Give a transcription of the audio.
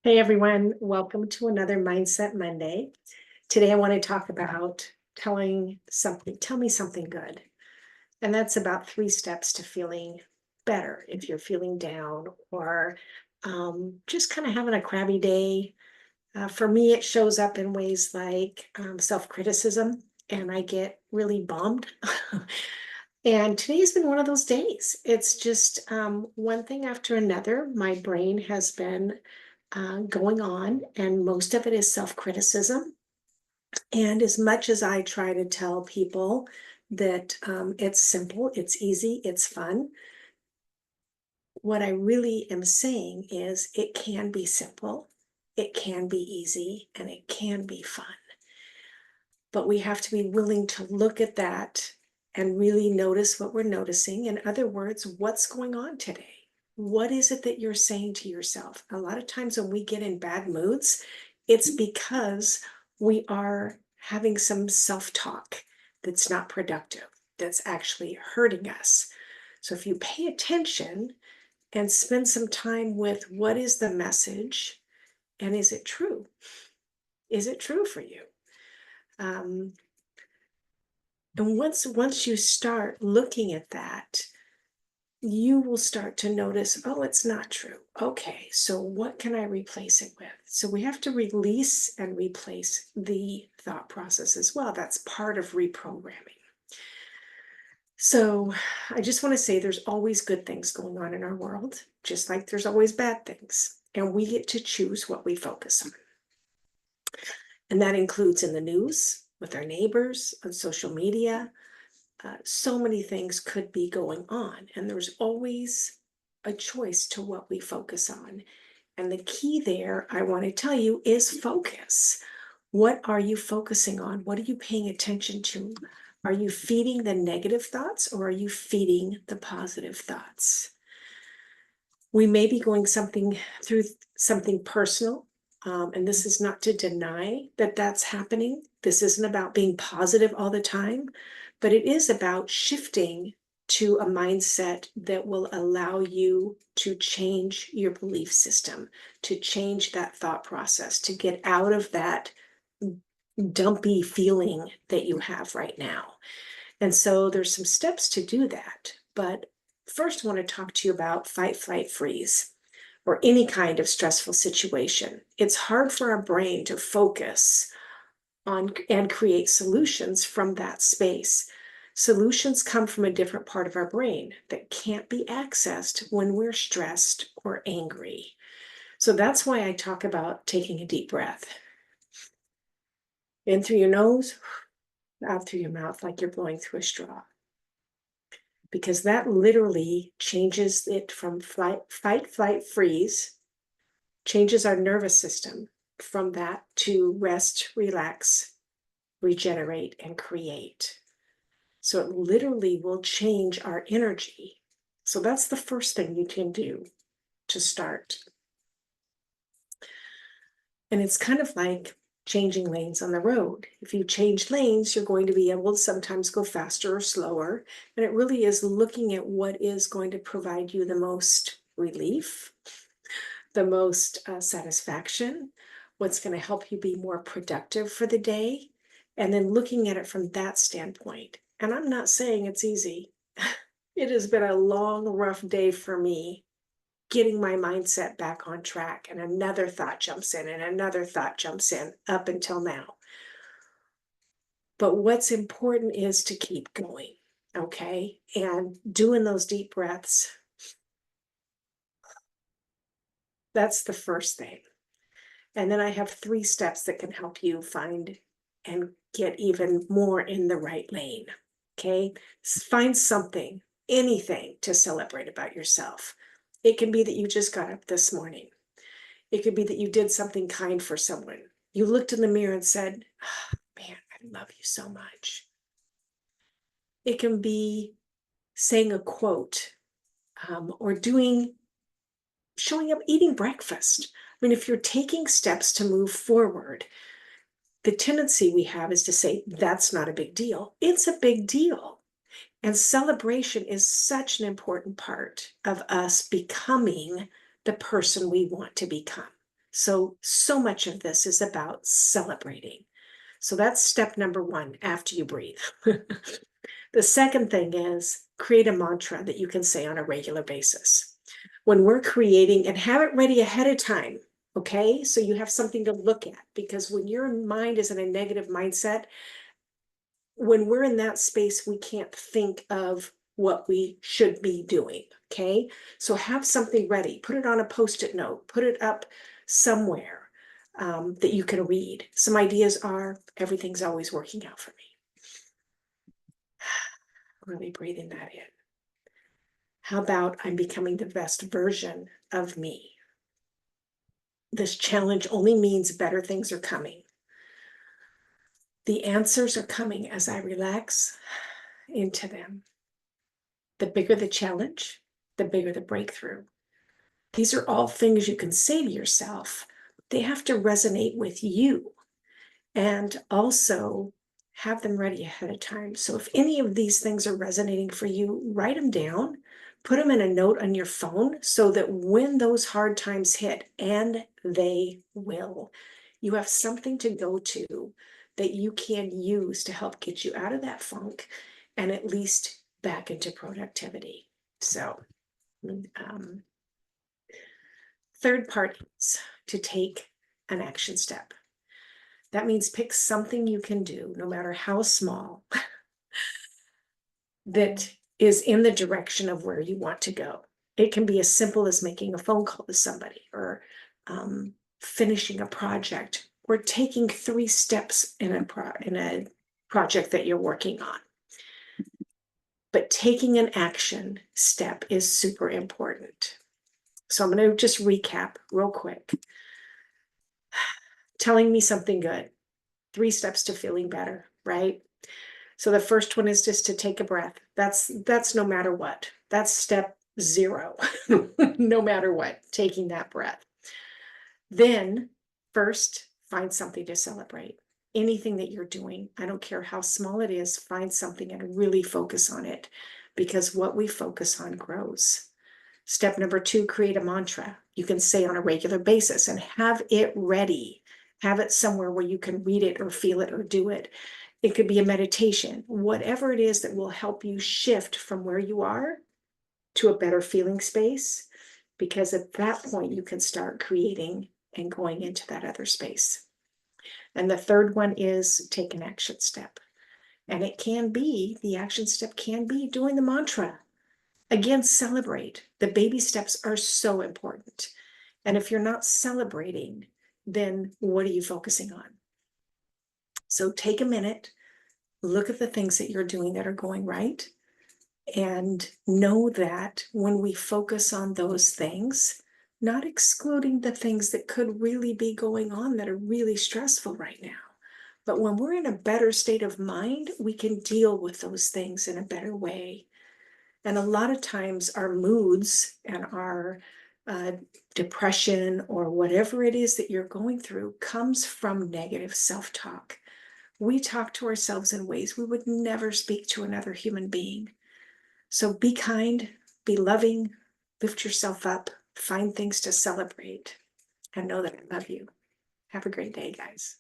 Hey everyone, welcome to another Mindset Monday. Today I want to talk about tell me something good. And that's about 3 steps to feeling better if you're feeling down or just kind of having a crabby day. For me, it shows up in ways like self-criticism, and I get really bummed. And today's been one of those days. It's just one thing after another. My brain has been going on, and most of it is self criticism. And as much as I try to tell people that it's simple, it's easy, it's fun, what I really am saying is it can be simple, it can be easy, and it can be fun. But we have to be willing to look at that and really notice what we're noticing. In other words, what's going on today? What is it that you're saying to yourself? A lot of times when we get in bad moods, it's because we are having some self-talk that's not productive, that's actually hurting us. So if you pay attention and spend some time with what is the message and is it true? Is it true for you? Um, And once you start looking at that, you will start to notice, oh, it's not true. Okay, so what can I replace it with? So we have to release and replace the thought process as well. That's part of reprogramming. So I just want to say there's always good things going on in our world, just like there's always bad things. And we get to choose what we focus on. And that includes in the news, with our neighbors, on social media. So many things could be going on, and there's always a choice to what we focus on. And the key there, I want to tell you, is focus. What are you focusing on? What are you paying attention to? Are you feeding the negative thoughts or are you feeding the positive thoughts? We may be going through something personal, and this is not to deny that that's happening. This isn't about being positive all the time, but it is about shifting to a mindset that will allow you to change your belief system, to change that thought process, to get out of that dumpy feeling that you have right now. And so there's some steps to do that. But first, I want to talk to you about fight, flight, freeze, or any kind of stressful situation. It's hard for our brain to focus on and create solutions from that space. Solutions come from a different part of our brain that can't be accessed when we're stressed or angry. So that's why I talk about taking a deep breath in through your nose, out through your mouth, like you're blowing through a straw, because that literally changes it from fight, flight, freeze, changes our nervous system from that to rest, relax, regenerate, and create. So it literally will change our energy. So that's the first thing you can do to start. And it's kind of like changing lanes on the road. If you change lanes, you're going to be able to sometimes go faster or slower. And it really is looking at what is going to provide you the most relief, the most satisfaction, what's going to help you be more productive for the day, and then looking at it from that standpoint. And I'm not saying it's easy. It has been a long, rough day for me getting my mindset back on track, and another thought jumps in and another thought jumps in up until now. But what's important is to keep going, okay? And doing those deep breaths. That's the first thing. And then I have 3 steps that can help you find and get even more in the right lane. Okay. Find something, anything to celebrate about yourself. It can be that you just got up this morning. It could be that you did something kind for someone. You looked in the mirror and said, oh, man, I love you so much. It can be saying a quote, or showing up, eating breakfast. I mean, if you're taking steps to move forward, the tendency we have is to say, that's not a big deal. It's a big deal. And celebration is such an important part of us becoming the person we want to become. So much of this is about celebrating. So that's step number one after you breathe. The second thing is create a mantra that you can say on a regular basis. When we're creating, and have it ready ahead of time, okay? So you have something to look at, because when your mind is in a negative mindset, when we're in that space, we can't think of what we should be doing, okay? So have something ready, put it on a Post-it note, put it up somewhere that you can read. Some ideas are, everything's always working out for me. Really breathing that in. How about I'm becoming the best version of me? This challenge only means better things are coming. The answers are coming as I relax into them. The bigger the challenge, the bigger the breakthrough. These are all things you can say to yourself. They have to resonate with you, and also have them ready ahead of time. So if any of these things are resonating for you, write them down, put them in a note on your phone, so that when those hard times hit, and they will, you have something to go to that you can use to help get you out of that funk and at least back into productivity. So third part is to take an action step. That means pick something you can do, no matter how small, that is in the direction of where you want to go. It can be as simple as making a phone call to somebody, or finishing a project, or taking 3 steps in a project that you're working on. But taking an action step is super important. So I'm going to just recap real quick. Telling me something good. 3 steps to feeling better, right? So the first one is just to take a breath. That's no matter what. That's step 0. No matter what, taking that breath. Then first, find something to celebrate. Anything that you're doing, I don't care how small it is, find something and really focus on it, because what we focus on grows. Step number 2, create a mantra you can say on a regular basis and have it ready. Have it somewhere where you can read it or feel it or do it. It could be a meditation, whatever it is that will help you shift from where you are to a better feeling space, because at that point you can start creating and going into that other space. And the third one is take an action step. And it can be, the action step can be doing the mantra. Again, celebrate. The baby steps are so important. And if you're not celebrating, then what are you focusing on? So take a minute, look at the things that you're doing that are going right, and know that when we focus on those things, not excluding the things that could really be going on that are really stressful right now, but when we're in a better state of mind, we can deal with those things in a better way. And a lot of times our moods and our depression or whatever it is that you're going through comes from negative self-talk. We talk to ourselves in ways we would never speak to another human being. So be kind, be loving, lift yourself up, find things to celebrate, and know that I love you. Have a great day, guys.